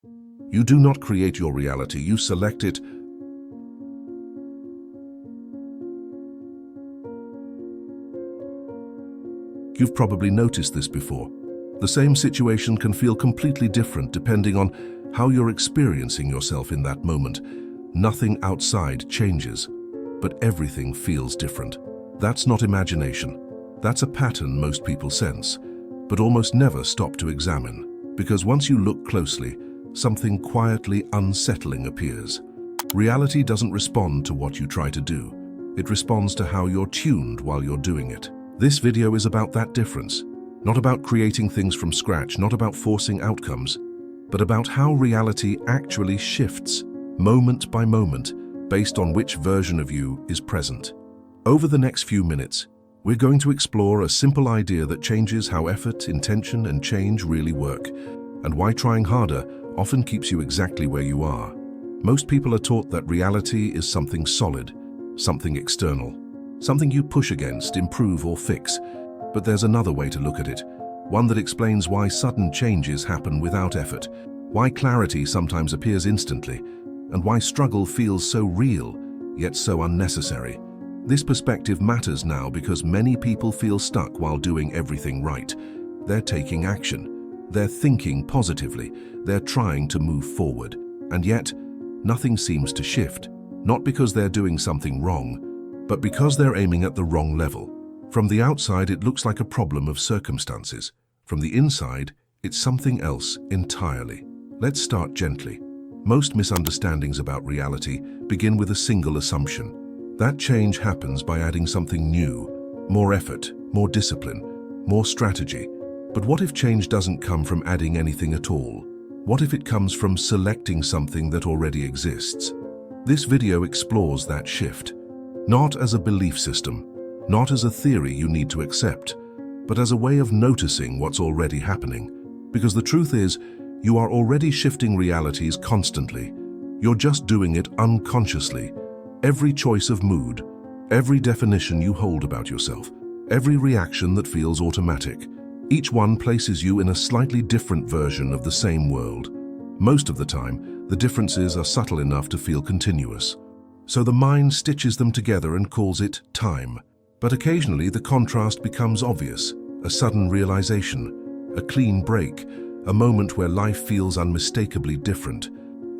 You do not create your reality, you select it. You've probably noticed this before. The same situation can feel completely different depending on how you're experiencing yourself in that moment. Nothing outside changes, but everything feels different. That's not imagination. That's a pattern most people sense, but almost never stop to examine. Because once you look closely, something quietly unsettling appears. Reality doesn't respond to what you try to do. It responds to how you're tuned while you're doing it. This video is about that difference. Not about creating things from scratch, not about forcing outcomes, but about how reality actually shifts, moment by moment, based on which version of you is present. Over the next few minutes, we're going to explore a simple idea that changes how effort, intention, and change really work, and why trying harder often keeps you exactly where you are. Most people are taught that reality is something solid, something external, something you push against, improve, or fix. But there's another way to look at it, one that explains why sudden changes happen without effort, why clarity sometimes appears instantly, and why struggle feels so real, yet so unnecessary. This perspective matters now because many people feel stuck while doing everything right. They're taking action, they're thinking positively, they're trying to move forward, and yet nothing seems to shift, not because they're doing something wrong, but because they're aiming at the wrong level. From the outside, it looks like a problem of circumstances. From the inside, it's something else entirely. Let's start gently. Most misunderstandings about reality begin with a single assumption. That change happens by adding something new, more effort, more discipline, more strategy. But what if change doesn't come from adding anything at all? What if it comes from selecting something that already exists? This video explores that shift, not as a belief system, not as a theory you need to accept, but as a way of noticing what's already happening. Because the truth is, you are already shifting realities constantly. You're just doing it unconsciously. Every choice of mood, every definition you hold about yourself, every reaction that feels automatic, each one places you in a slightly different version of the same world. Most of the time, the differences are subtle enough to feel continuous. So the mind stitches them together and calls it time. But occasionally the contrast becomes obvious, a sudden realization, a clean break, a moment where life feels unmistakably different.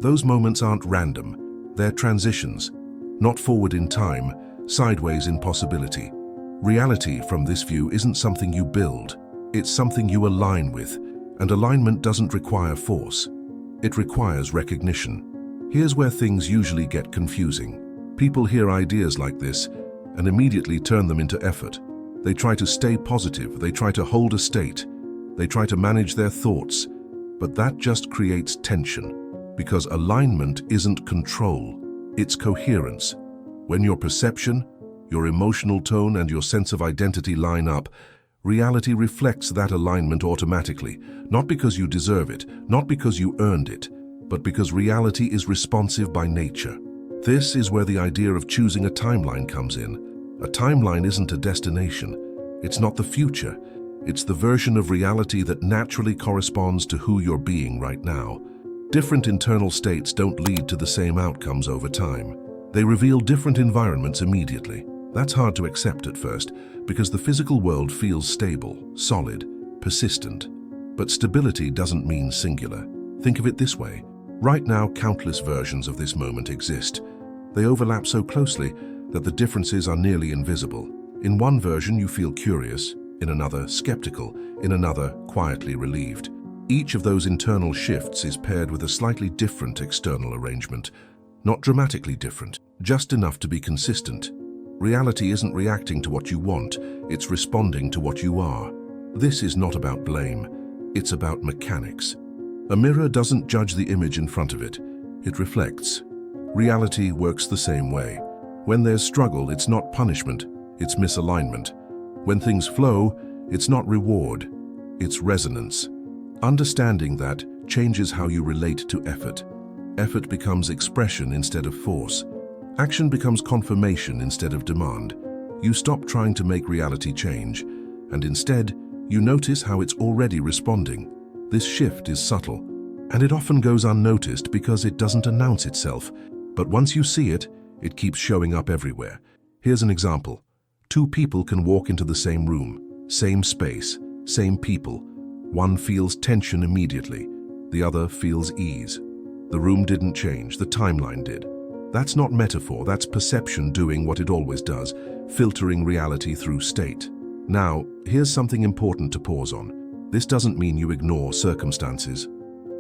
Those moments aren't random, they're transitions, not forward in time, sideways in possibility. Reality from this view isn't something you build, it's something you align with, and alignment doesn't require force. It requires recognition. Here's where things usually get confusing. People hear ideas like this and immediately turn them into effort. They try to stay positive, they try to hold a state, they try to manage their thoughts, but that just creates tension, because alignment isn't control, it's coherence. When your perception, your emotional tone, and your sense of identity line up, reality reflects that alignment automatically, not because you deserve it, not because you earned it, but because reality is responsive by nature. This is where the idea of choosing a timeline comes in. A timeline isn't a destination. It's not the future. It's the version of reality that naturally corresponds to who you're being right now. Different internal states don't lead to the same outcomes over time. They reveal different environments immediately. That's hard to accept at first, because the physical world feels stable, solid, persistent. But stability doesn't mean singular. Think of it this way. Right now, countless versions of this moment exist. They overlap so closely that the differences are nearly invisible. In one version, you feel curious, in another, skeptical, in another, quietly relieved. Each of those internal shifts is paired with a slightly different external arrangement. Not dramatically different, just enough to be consistent. Reality isn't reacting to what you want, it's responding to what you are. This is not about blame, it's about mechanics. A mirror doesn't judge the image in front of it, it reflects. Reality works the same way. When there's struggle, it's not punishment, it's misalignment. When things flow, it's not reward, it's resonance. Understanding that changes how you relate to effort. Effort becomes expression instead of force. Action becomes confirmation instead of demand. You stop trying to make reality change, and instead, you notice how it's already responding. This shift is subtle, And it often goes unnoticed because it doesn't announce itself. But once you see it, it keeps showing up everywhere. Here's an example. Two people can walk into the same room, same space, same people. One feels tension immediately, the other feels ease. The room didn't change, the timeline did. That's not metaphor, that's perception doing what it always does, filtering reality through state. Now, here's something important to pause on. This doesn't mean you ignore circumstances.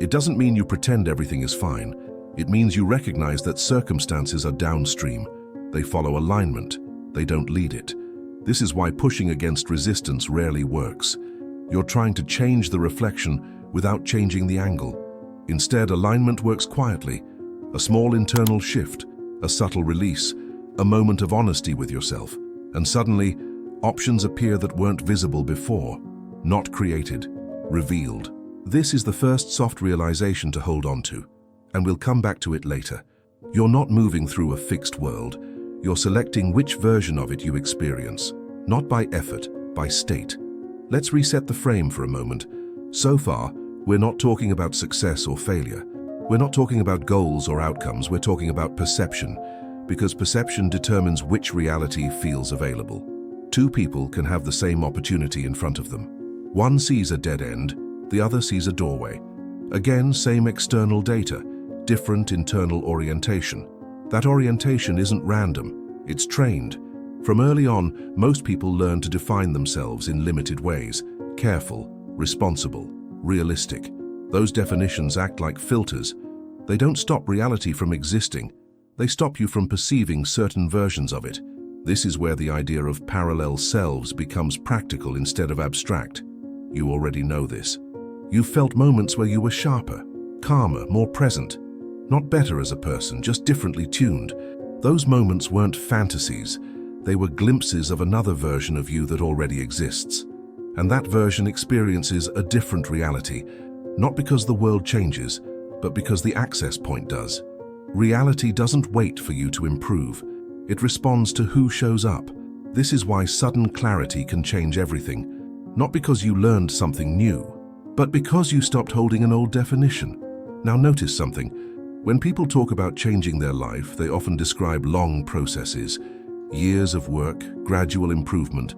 It doesn't mean you pretend everything is fine. It means you recognize that circumstances are downstream. They follow alignment. They don't lead it. This is why pushing against resistance rarely works. You're trying to change the reflection without changing the angle. Instead, alignment works quietly. A small internal shift, a subtle release, a moment of honesty with yourself. And suddenly, options appear that weren't visible before, not created, revealed. This is the first soft realization to hold on to, and we'll come back to it later. You're not moving through a fixed world. You're selecting which version of it you experience, not by effort, by state. Let's reset the frame for a moment. So far, we're not talking about success or failure. We're not talking about goals or outcomes, we're talking about perception, because perception determines which reality feels available. Two people can have the same opportunity in front of them. One sees a dead end, the other sees a doorway. Again, same external data, different internal orientation. That orientation isn't random, it's trained. From early on, most people learn to define themselves in limited ways: careful, responsible, realistic. Those definitions act like filters. They don't stop reality from existing. They stop you from perceiving certain versions of it. This is where the idea of parallel selves becomes practical instead of abstract. You already know this. You've felt moments where you were sharper, calmer, more present. Not better as a person, just differently tuned. Those moments weren't fantasies. They were glimpses of another version of you that already exists. And that version experiences a different reality, not because the world changes, but because the access point does. Reality doesn't wait for you to improve. It responds to who shows up. This is why sudden clarity can change everything. Not because you learned something new, but because you stopped holding an old definition. Now notice something. When people talk about changing their life, they often describe long processes, years of work, gradual improvement,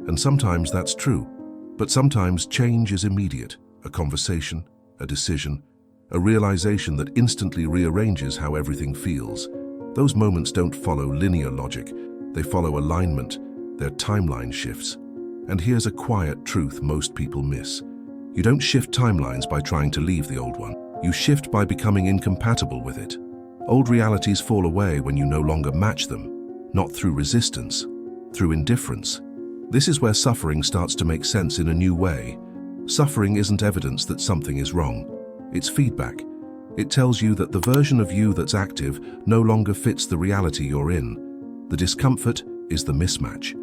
and sometimes that's true. But sometimes change is immediate, a conversation, a decision, a realization that instantly rearranges how everything feels. Those moments don't follow linear logic, they follow alignment, their timeline shifts. And here's a quiet truth most people miss. You don't shift timelines by trying to leave the old one. You shift by becoming incompatible with it. Old realities fall away when you no longer match them, not through resistance, through indifference. This is where suffering starts to make sense in a new way. Suffering isn't evidence that something is wrong. It's feedback. It tells you that the version of you that's active no longer fits the reality you're in. The discomfort is the mismatch,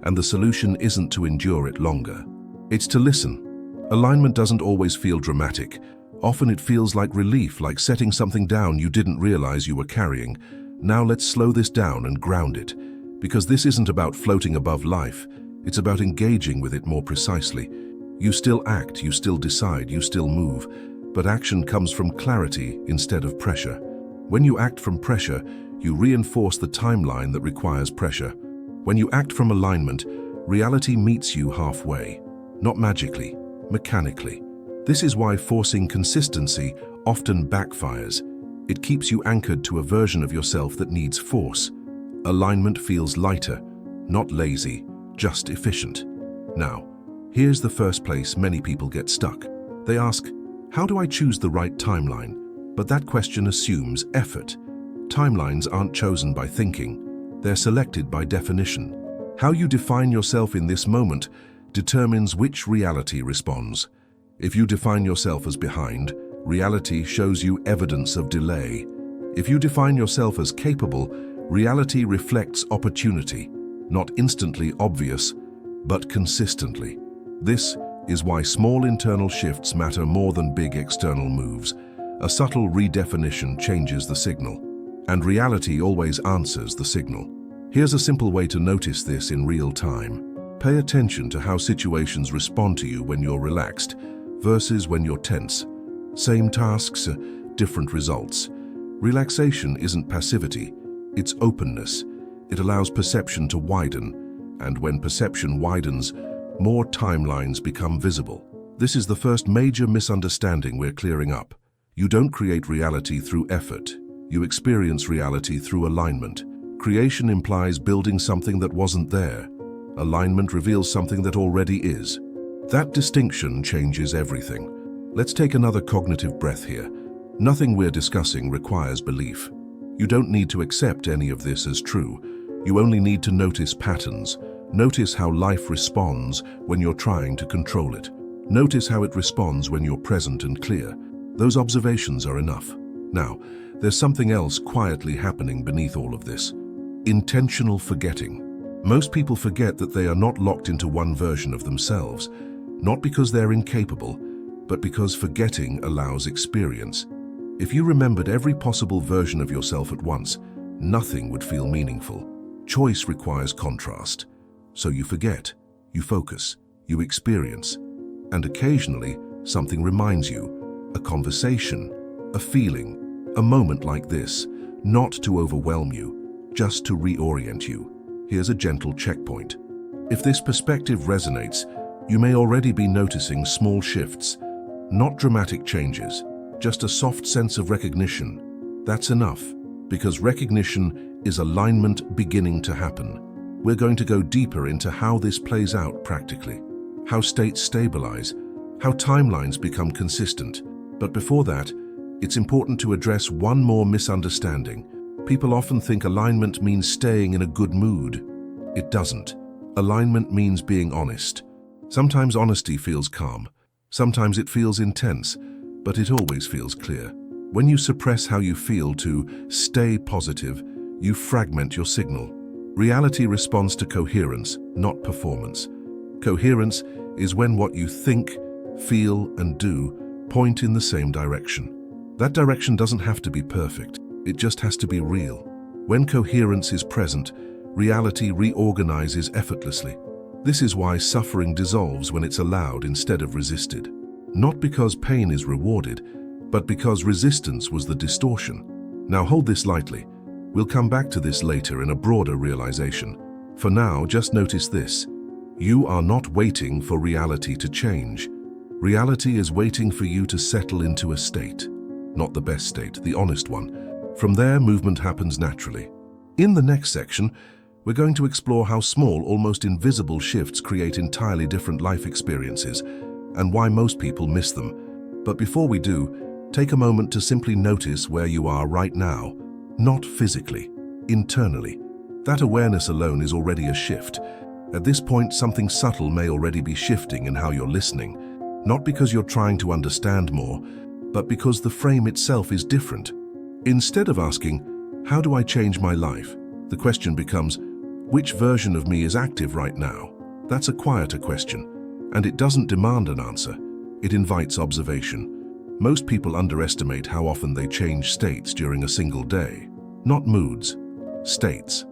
and the solution isn't to endure it longer. It's to listen. Alignment doesn't always feel dramatic. Often it feels like relief, like setting something down you didn't realize you were carrying. Now let's slow this down and ground it, because this isn't about floating above life. It's about engaging with it more precisely. You still act, you still decide, you still move, but action comes from clarity instead of pressure. When you act from pressure, you reinforce the timeline that requires pressure. When you act from alignment, reality meets you halfway, not magically, mechanically. This is why forcing consistency often backfires. It keeps you anchored to a version of yourself that needs force. Alignment feels lighter, not lazy, just efficient. Now, here's the first place many people get stuck. They ask, how do I choose the right timeline? But that question assumes effort. Timelines aren't chosen by thinking. They're selected by definition. How you define yourself in this moment determines which reality responds. If you define yourself as behind, reality shows you evidence of delay. If you define yourself as capable, reality reflects opportunity, not instantly obvious, but consistently. This is why small internal shifts matter more than big external moves. A subtle redefinition changes the signal, and reality always answers the signal. Here's a simple way to notice this in real time. Pay attention to how situations respond to you when you're relaxed versus when you're tense. Same tasks, different results. Relaxation isn't passivity, it's openness. It allows perception to widen, and when perception widens, more timelines become visible. This is the first major misunderstanding we're clearing up. You don't create reality through effort. You experience reality through alignment. Creation implies building something that wasn't there. Alignment reveals something that already is. That distinction changes everything. Let's take another cognitive breath here. Nothing we're discussing requires belief. You don't need to accept any of this as true. You only need to notice patterns. Notice how life responds when you're trying to control it. Notice how it responds when you're present and clear. Those observations are enough. Now, there's something else quietly happening beneath all of this. Intentional forgetting. Most people forget that they are not locked into one version of themselves, not because they're incapable, but because forgetting allows experience. If you remembered every possible version of yourself at once, nothing would feel meaningful. Choice requires contrast. So you forget, you focus, you experience, and occasionally something reminds you, a conversation, a feeling, a moment like this, not to overwhelm you, just to reorient you. Here's a gentle checkpoint. If this perspective resonates, you may already be noticing small shifts, not dramatic changes, just a soft sense of recognition. That's enough, because recognition is alignment beginning to happen. We're going to go deeper into how this plays out practically, how states stabilize, how timelines become consistent. But before that, it's important to address one more misunderstanding. People often think alignment means staying in a good mood. It doesn't. Alignment means being honest. Sometimes honesty feels calm. Sometimes it feels intense, but it always feels clear. When you suppress how you feel to stay positive, you fragment your signal. Reality responds to coherence, not performance. Coherence is when what you think, feel, and do point in the same direction. That direction doesn't have to be perfect. It just has to be real. When coherence is present, reality reorganizes effortlessly. This is why suffering dissolves when it's allowed instead of resisted. Not because pain is rewarded, but because resistance was the distortion. Now hold this lightly. We'll come back to this later in a broader realization. For now, just notice this. You are not waiting for reality to change. Reality is waiting for you to settle into a state. Not the best state, the honest one. From there, movement happens naturally. In the next section, we're going to explore how small, almost invisible shifts create entirely different life experiences and why most people miss them. But before we do, take a moment to simply notice where you are right now, not physically, internally. That awareness alone is already a shift. At this point, something subtle may already be shifting in how you're listening, not because you're trying to understand more, but because the frame itself is different. Instead of asking, how do I change my life? The question becomes, which version of me is active right now? That's a quieter question, and it doesn't demand an answer. It invites observation. Most people underestimate how often they change states during a single day. Not moods, states.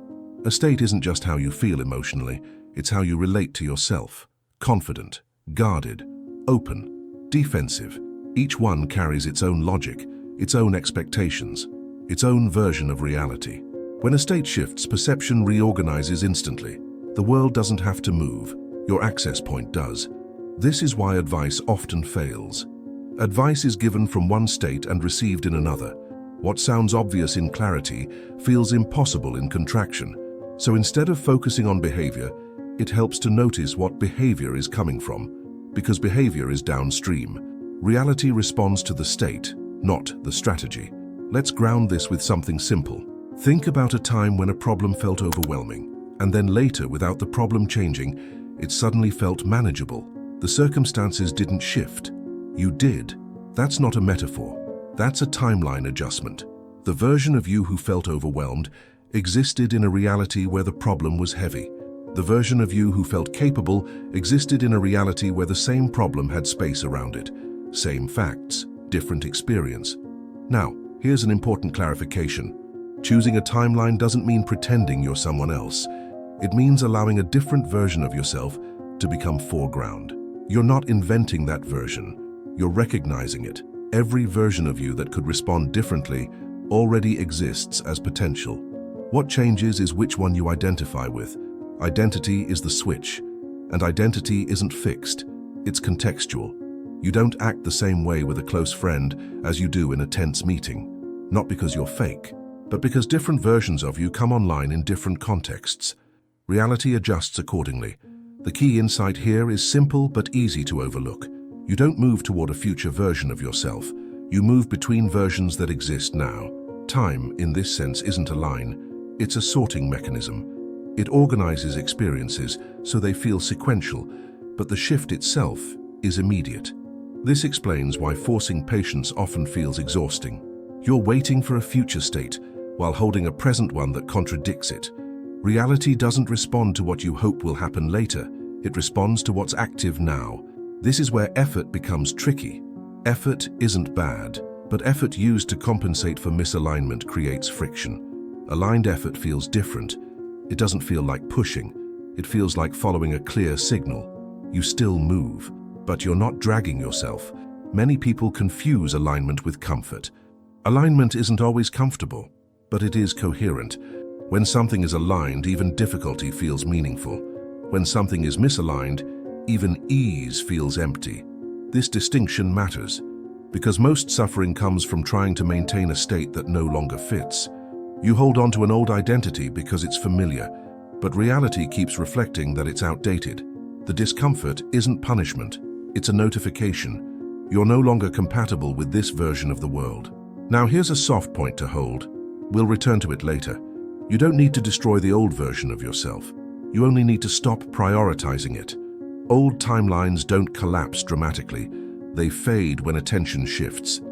A state isn't just how you feel emotionally, it's how you relate to yourself. Confident, guarded, open, defensive. Each one carries its own logic, its own expectations, its own version of reality. When a state shifts, perception reorganizes instantly. The world doesn't have to move. Your access point does. This is why advice often fails. Advice is given from one state and received in another. What sounds obvious in clarity feels impossible in contraction. So instead of focusing on behavior, it helps to notice what behavior is coming from, because behavior is downstream. Reality responds to the state, not the strategy. Let's ground this with something simple. Think about a time when a problem felt overwhelming, and then later, without the problem changing, it suddenly felt manageable. The circumstances didn't shift. You did. That's not a metaphor. That's a timeline adjustment. The version of you who felt overwhelmed existed in a reality where the problem was heavy. The version of you who felt capable existed in a reality where the same problem had space around it. Same facts, different experience. Now, here's an important clarification. Choosing a timeline doesn't mean pretending you're someone else. It means allowing a different version of yourself to become foreground. You're not inventing that version. You're recognizing it. Every version of you that could respond differently already exists as potential. What changes is which one you identify with. Identity is the switch, and identity isn't fixed, it's contextual. You don't act the same way with a close friend as you do in a tense meeting, not because you're fake, but because different versions of you come online in different contexts. Reality adjusts accordingly. The key insight here is simple but easy to overlook. You don't move toward a future version of yourself. You move between versions that exist now. Time, in this sense, isn't a line. It's a sorting mechanism. It organizes experiences so they feel sequential, but the shift itself is immediate. This explains why forcing patience often feels exhausting. You're waiting for a future state while holding a present one that contradicts it. Reality doesn't respond to what you hope will happen later. It responds to what's active now. This is where effort becomes tricky. Effort isn't bad, but effort used to compensate for misalignment creates friction. Aligned effort feels different. It doesn't feel like pushing. It feels like following a clear signal. You still move, but you're not dragging yourself. Many people confuse alignment with comfort. Alignment isn't always comfortable, but it is coherent. When something is aligned, even difficulty feels meaningful. When something is misaligned, even ease feels empty. This distinction matters, because most suffering comes from trying to maintain a state that no longer fits. You hold on to an old identity because it's familiar, but reality keeps reflecting that it's outdated. The discomfort isn't punishment, it's a notification. You're no longer compatible with this version of the world. Now here's a soft point to hold. We'll return to it later. You don't need to destroy the old version of yourself. You only need to stop prioritizing it. Old timelines don't collapse dramatically. They fade when attention shifts.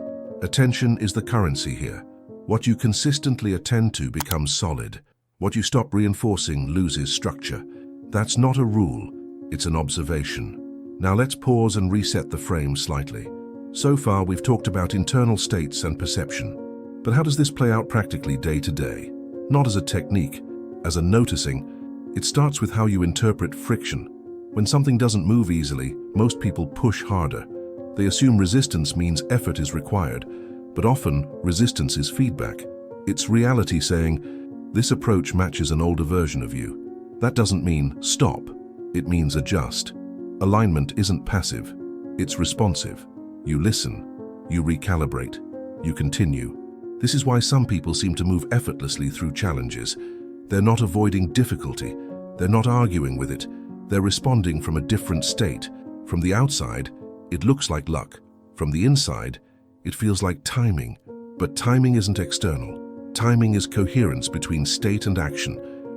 Attention is the currency here. What you consistently attend to becomes solid. What you stop reinforcing loses structure. That's not a rule, it's an observation. Now let's pause and reset the frame slightly. So far, we've talked about internal states and perception. But how does this play out practically day to day? Not as a technique, as a noticing. It starts with how you interpret friction. When something doesn't move easily, most people push harder. They assume resistance means effort is required, but often resistance is feedback. It's reality saying, this approach matches an older version of you. That doesn't mean stop, it means adjust. Alignment isn't passive, it's responsive. You listen, you recalibrate, you continue. This is why some people seem to move effortlessly through challenges. They're not avoiding difficulty, they're not arguing with it. They're responding from a different state. From the outside, it looks like luck. From the inside, it feels like timing. But timing isn't external. Timing is coherence between state and action.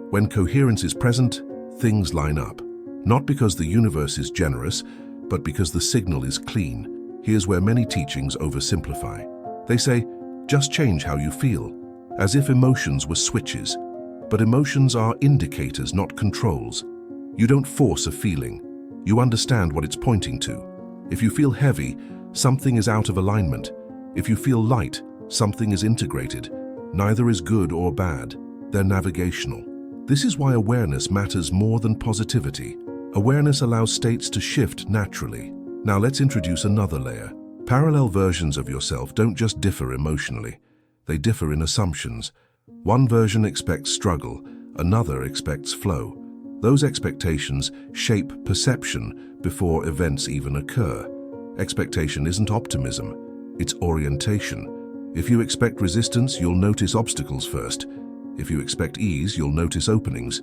When coherence is present, things line up. Not because the universe is generous, but because the signal is clean. Here's where many teachings oversimplify. They say, just change how you feel, as if emotions were switches. But emotions are indicators, not controls. You don't force a feeling. You understand what it's pointing to. If you feel heavy, something is out of alignment. If you feel light, something is integrated. Neither is good or bad. They're navigational. This is why awareness matters more than positivity. Awareness allows states to shift naturally. Now let's introduce another layer. Parallel versions of yourself don't just differ emotionally. They differ in assumptions. One version expects struggle, another expects flow. Those expectations shape perception before events even occur. Expectation isn't optimism, it's orientation. If you expect resistance, you'll notice obstacles first. If you expect ease, you'll notice openings.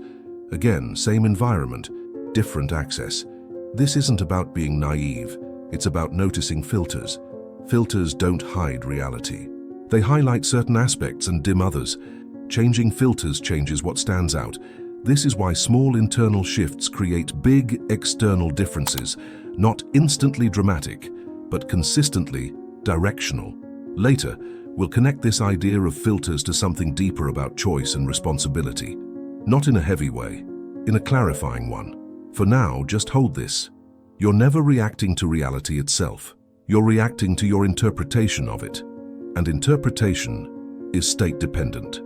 Again, same environment, different access. This isn't about being naive, it's about noticing filters. Filters don't hide reality. They highlight certain aspects and dim others. Changing filters changes what stands out. This is why small internal shifts create big external differences, not instantly dramatic, but consistently directional. Later, we'll connect this idea of filters to something deeper about choice and responsibility. Not in a heavy way, in a clarifying one. For now, just hold this. You're never reacting to reality itself. You're reacting to your interpretation of it. And interpretation is state-dependent.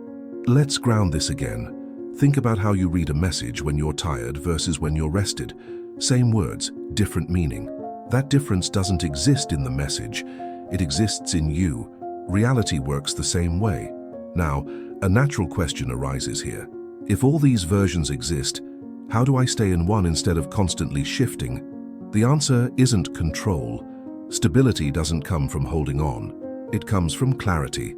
Let's ground this again. Think about how you read a message when you're tired versus when you're rested. Same words, different meaning. That difference doesn't exist in the message. It exists in you. Reality works the same way. Now, a natural question arises here. If all these versions exist, how do I stay in one instead of constantly shifting? The answer isn't control. Stability doesn't come from holding on. It comes from clarity.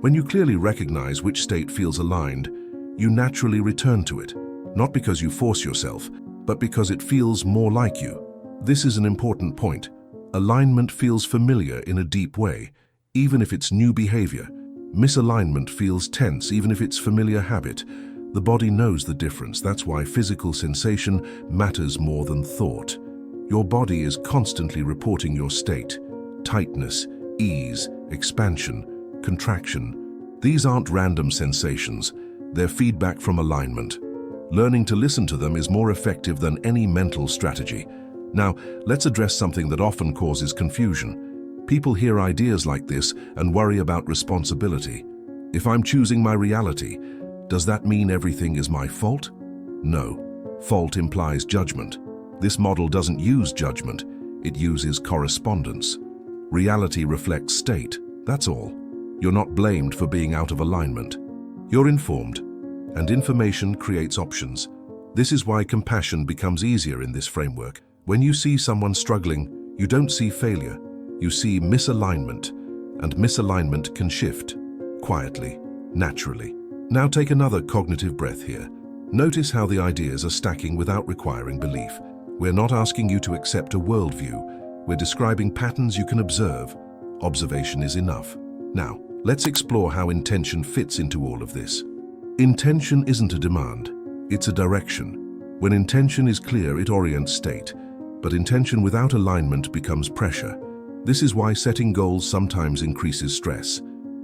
When you clearly recognize which state feels aligned, you naturally return to it, not because you force yourself, but because it feels more like you. This is an important point. Alignment feels familiar in a deep way, even if it's new behavior. Misalignment feels tense, even if it's familiar habit. The body knows the difference. That's why physical sensation matters more than thought. Your body is constantly reporting your state. Tightness, ease, expansion, contraction. These aren't random sensations. They're feedback from alignment. Learning to listen to them is more effective than any mental strategy. Now, let's address something that often causes confusion. People hear ideas like this and worry about responsibility. If I'm choosing my reality, does that mean everything is my fault? No. Fault implies judgment. This model doesn't use judgment. It uses correspondence. Reality reflects state. That's all. You're not blamed for being out of alignment. You're informed, and information creates options. This is why compassion becomes easier in this framework. When you see someone struggling, you don't see failure. You see misalignment, and misalignment can shift quietly, naturally. Now take another cognitive breath here. Notice how the ideas are stacking without requiring belief. We're not asking you to accept a worldview. We're describing patterns you can observe. Observation is enough. Now, let's explore how intention fits into all of this. Intention isn't a demand, it's a direction. When intention is clear, it orients state. But intention without alignment becomes pressure. This is why setting goals sometimes increases stress.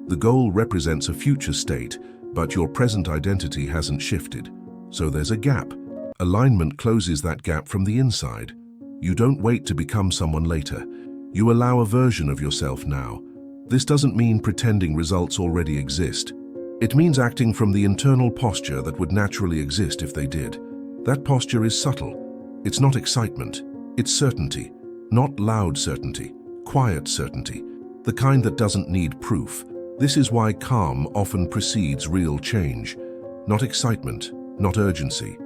The goal represents a future state, but your present identity hasn't shifted. So there's a gap. Alignment closes that gap from the inside. You don't wait to become someone later. You allow a version of yourself now. This doesn't mean pretending results already exist. It means acting from the internal posture that would naturally exist if they did. That posture is subtle. It's not excitement. It's certainty. Not loud certainty. Quiet certainty. The kind that doesn't need proof. This is why calm often precedes real change. Not excitement, not urgency.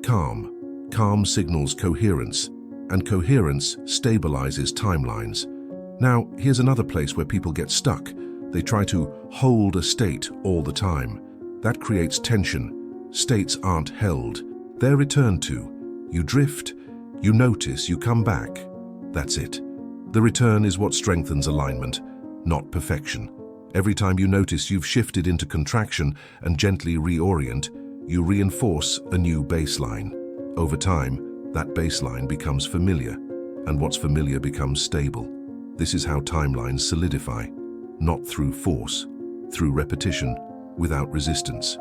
Calm. Calm signals coherence, and coherence stabilizes timelines. Now, here's another place where people get stuck. They try to hold a state all the time. That creates tension. States aren't held. They're returned to. You drift, you notice, you come back. That's it. The return is what strengthens alignment, not perfection. Every time you notice you've shifted into contraction and gently reorient, you reinforce a new baseline. Over time, that baseline becomes familiar, and what's familiar becomes stable. This is how timelines solidify, not through force, through repetition, without resistance.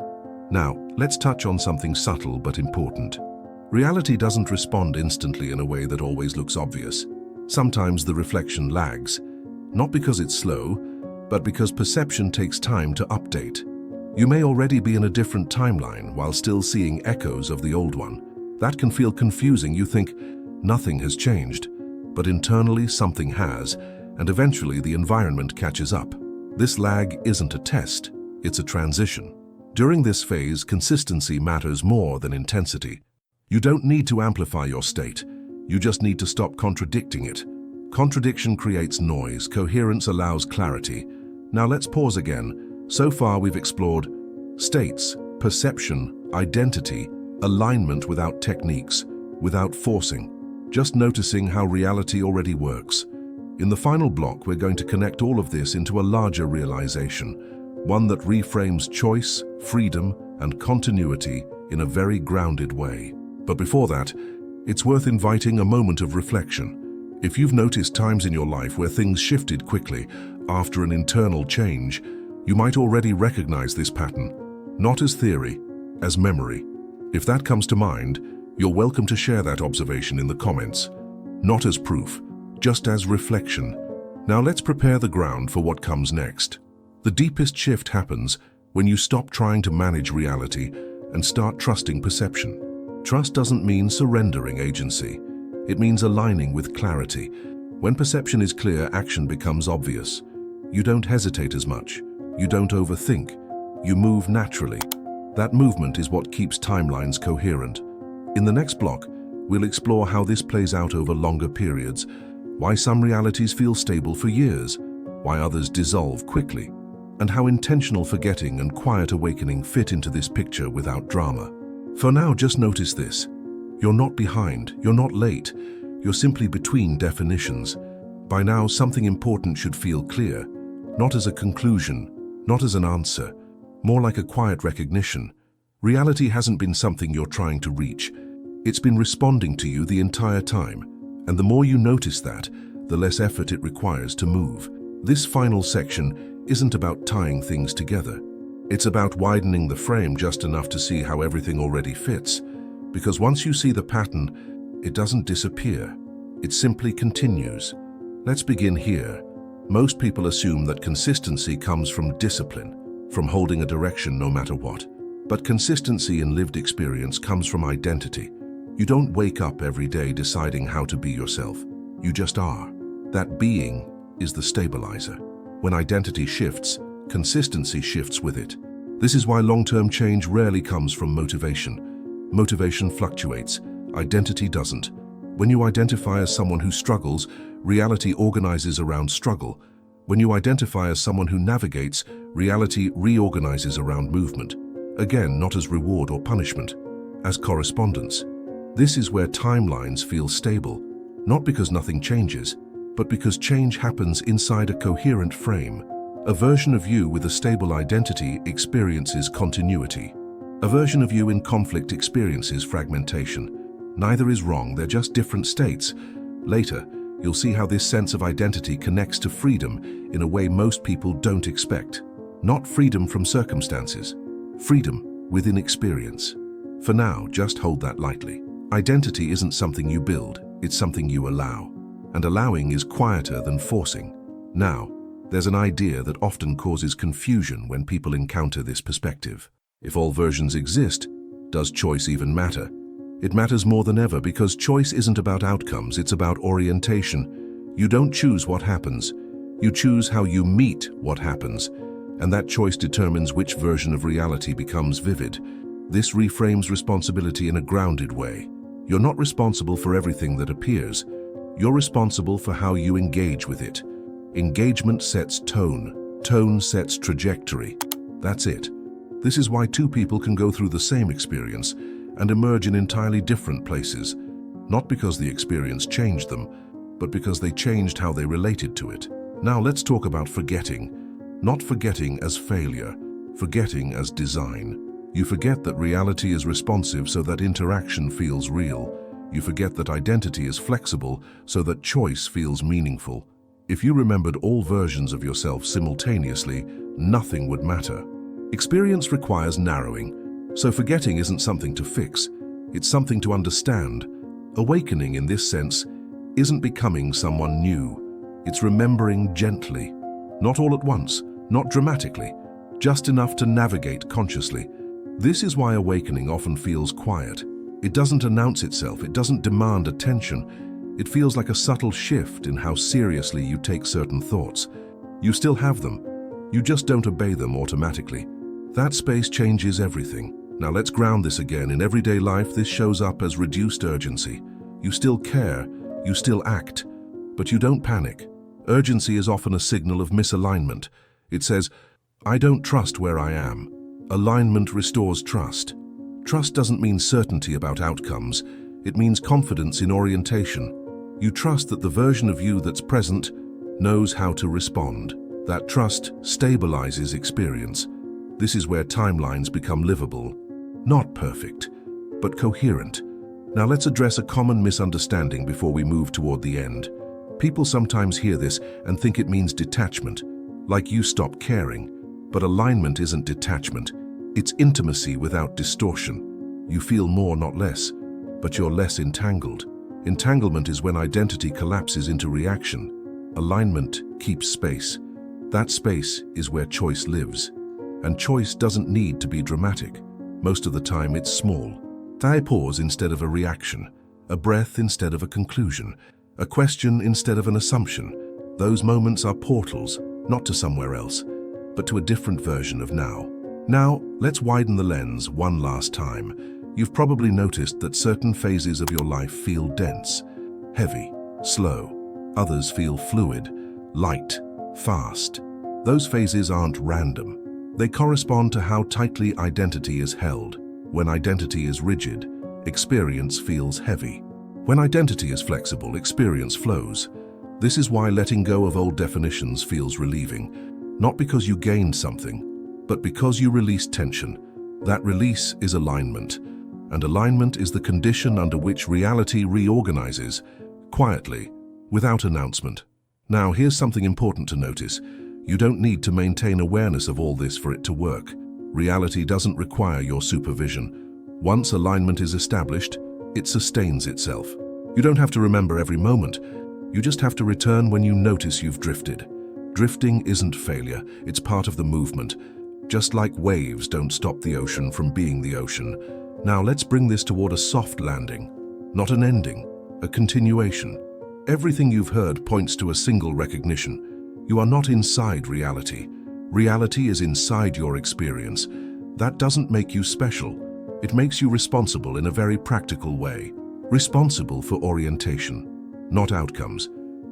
Now, let's touch on something subtle but important. Reality doesn't respond instantly in a way that always looks obvious. Sometimes the reflection lags, not because it's slow, but because perception takes time to update. You may already be in a different timeline while still seeing echoes of the old one. That can feel confusing. You think nothing has changed, but internally something has, and eventually the environment catches up. This lag isn't a test, it's a transition. During this phase, consistency matters more than intensity. You don't need to amplify your state, you just need to stop contradicting it. Contradiction creates noise, coherence allows clarity. Now let's pause again. So far we've explored states, perception, identity, alignment without techniques, without forcing, just noticing how reality already works. In the final block, we're going to connect all of this into a larger realization, one that reframes choice, freedom, and continuity in a very grounded way. But before that, it's worth inviting a moment of reflection. If you've noticed times in your life where things shifted quickly after an internal change, you might already recognize this pattern, not as theory, as memory. If that comes to mind, you're welcome to share that observation in the comments, not as proof, just as reflection. Now let's prepare the ground for what comes next. The deepest shift happens when you stop trying to manage reality and start trusting perception. Trust doesn't mean surrendering agency. It means aligning with clarity. When perception is clear, action becomes obvious. You don't hesitate as much. You don't overthink. You move naturally. That movement is what keeps timelines coherent. In the next block, we'll explore how this plays out over longer periods, why some realities feel stable for years, why others dissolve quickly, and how intentional forgetting and quiet awakening fit into this picture without drama. For now, just notice this. You're not behind, you're not late, you're simply between definitions. By now, something important should feel clear, not as a conclusion, not as an answer, more like a quiet recognition. Reality hasn't been something you're trying to reach. It's been responding to you the entire time, and the more you notice that, the less effort it requires to move. This final section isn't about tying things together. It's about widening the frame just enough to see how everything already fits. Because once you see the pattern, it doesn't disappear. It simply continues. Let's begin here. Most people assume that consistency comes from discipline, from holding a direction no matter what. But consistency in lived experience comes from identity. You don't wake up every day deciding how to be yourself. You just are. That being is the stabilizer. When identity shifts, consistency shifts with it. This is why long-term change rarely comes from motivation. Motivation fluctuates. Identity doesn't. When you identify as someone who struggles, reality organizes around struggle. When you identify as someone who navigates, reality reorganizes around movement. Again, not as reward or punishment, as correspondence. This is where timelines feel stable, not because nothing changes, but because change happens inside a coherent frame. A version of you with a stable identity experiences continuity. A version of you in conflict experiences fragmentation. Neither is wrong, they're just different states. Later, you'll see how this sense of identity connects to freedom in a way most people don't expect. Not freedom from circumstances, freedom within experience. For now, just hold that lightly. Identity isn't something you build, it's something you allow. And allowing is quieter than forcing. Now, there's an idea that often causes confusion when people encounter this perspective. If all versions exist, does choice even matter? It matters more than ever because choice isn't about outcomes, it's about orientation. You don't choose what happens. You choose how you meet what happens. And that choice determines which version of reality becomes vivid. This reframes responsibility in a grounded way. You're not responsible for everything that appears. You're responsible for how you engage with it. Engagement sets tone. Tone sets trajectory. That's it. This is why two people can go through the same experience and emerge in entirely different places, not because the experience changed them, but because they changed how they related to it. Now let's talk about forgetting. Not forgetting as failure, forgetting as design. You forget that reality is responsive so that interaction feels real. You forget that identity is flexible so that choice feels meaningful. If you remembered all versions of yourself simultaneously, nothing would matter. Experience requires narrowing. So forgetting isn't something to fix, it's something to understand. Awakening, in this sense, isn't becoming someone new. It's remembering gently. Not all at once, not dramatically, just enough to navigate consciously. This is why awakening often feels quiet. It doesn't announce itself, it doesn't demand attention. It feels like a subtle shift in how seriously you take certain thoughts. You still have them, you just don't obey them automatically. That space changes everything. Now let's ground this again. In everyday life, this shows up as reduced urgency. You still care, you still act, but you don't panic. Urgency is often a signal of misalignment. It says, I don't trust where I am. Alignment restores trust. Trust doesn't mean certainty about outcomes. It means confidence in orientation. You trust that the version of you that's present knows how to respond. That trust stabilizes experience. This is where timelines become livable. Not perfect, but coherent. Now let's address a common misunderstanding before we move toward the end. People sometimes hear this and think it means detachment, like you stop caring. But alignment isn't detachment. It's intimacy without distortion. You feel more, not less, but you're less entangled. Entanglement is when identity collapses into reaction. Alignment keeps space. That space is where choice lives. And choice doesn't need to be dramatic. Most of the time it's small. A pause instead of a reaction. A breath instead of a conclusion. a question instead of an assumption. Those moments are portals, not to somewhere else, but to a different version of now. Now, let's widen the lens one last time. You've probably noticed that certain phases of your life feel dense, heavy, slow. Others feel fluid, light, fast. Those phases aren't random. They correspond to how tightly identity is held. When identity is rigid, experience feels heavy. When identity is flexible, experience flows. This is why letting go of old definitions feels relieving, not because you gained something, but because you released tension. That release is alignment, and alignment is the condition under which reality reorganizes, quietly, without announcement. Now, here's something important to notice. You don't need to maintain awareness of all this for it to work. Reality doesn't require your supervision. Once alignment is established, it sustains itself. You don't have to remember every moment. You just have to return when you notice you've drifted. Drifting isn't failure, it's part of the movement. Just like waves don't stop the ocean from being the ocean. Now let's bring this toward a soft landing, not an ending, a continuation. Everything you've heard points to a single recognition. You are not inside reality. Reality is inside your experience. That doesn't make you special. It makes you responsible in a very practical way. Responsible for orientation, not outcomes.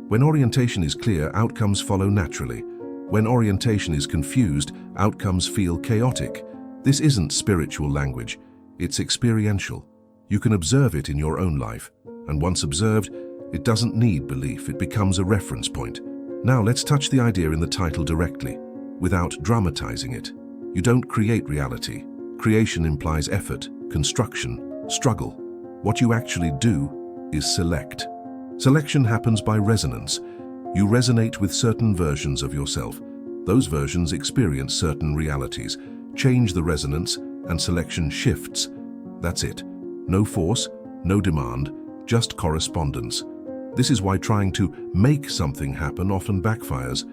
When orientation is clear, outcomes follow naturally. When orientation is confused, outcomes feel chaotic. This isn't spiritual language. It's experiential. You can observe it in your own life. And once observed, it doesn't need belief. It becomes a reference point. Now let's touch the idea in the title directly, without dramatizing it. You don't create reality. Creation implies effort, construction, struggle. What you actually do is select. Selection happens by resonance. You resonate with certain versions of yourself. Those versions experience certain realities. Change the resonance, and selection shifts. That's it. No force, no demand, just correspondence. This is why trying to make something happen often backfires.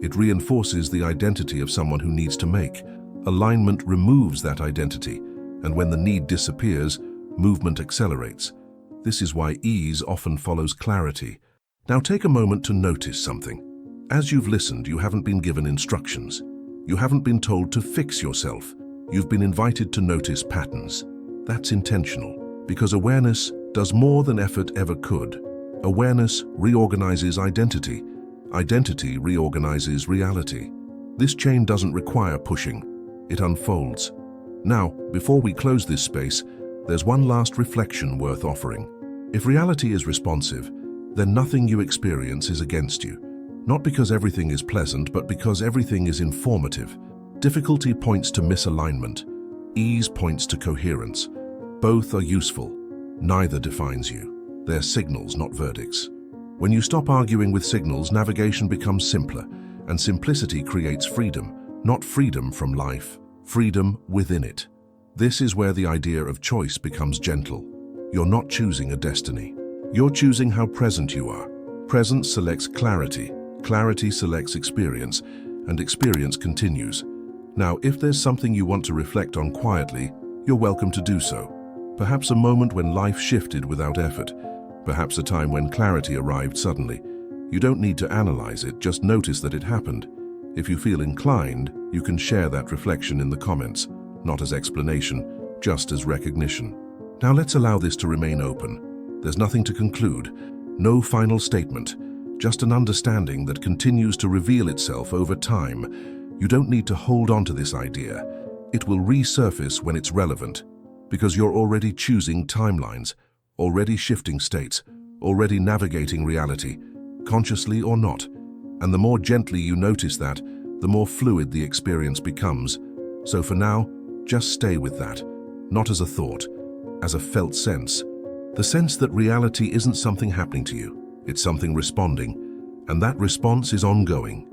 It reinforces the identity of someone who needs to make. Alignment removes that identity, and when the need disappears, movement accelerates. This is why ease often follows clarity. Now take a moment to notice something. As you've listened, you haven't been given instructions. You haven't been told to fix yourself. You've been invited to notice patterns. That's intentional, because awareness does more than effort ever could. Awareness reorganizes identity. Identity reorganizes reality. This chain doesn't require pushing. It unfolds. Now, before we close this space, there's one last reflection worth offering. If reality is responsive, then nothing you experience is against you. Not because everything is pleasant, but because everything is informative. Difficulty points to misalignment. Ease points to coherence. Both are useful. Neither defines you. They're signals, not verdicts. When you stop arguing with signals, navigation becomes simpler, and simplicity creates freedom, not freedom from life, freedom within it. This is where the idea of choice becomes gentle. You're not choosing a destiny. You're choosing how present you are. Presence selects clarity, clarity selects experience, and experience continues. Now, if there's something you want to reflect on quietly, you're welcome to do so. Perhaps a moment when life shifted without effort. Perhaps a time when clarity arrived suddenly. You don't need to analyze it, just notice that it happened. If you feel inclined, you can share that reflection in the comments, not as explanation, just as recognition. Now let's allow this to remain open. There's nothing to conclude, no final statement, just an understanding that continues to reveal itself over time. You don't need to hold on to this idea. It will resurface when it's relevant, because you're already choosing timelines, already shifting states, already navigating reality, consciously or not. And the more gently you notice that, the more fluid the experience becomes. So for now, just stay with that, not as a thought, as a felt sense. The sense that reality isn't something happening to you, it's something responding, and that response is ongoing.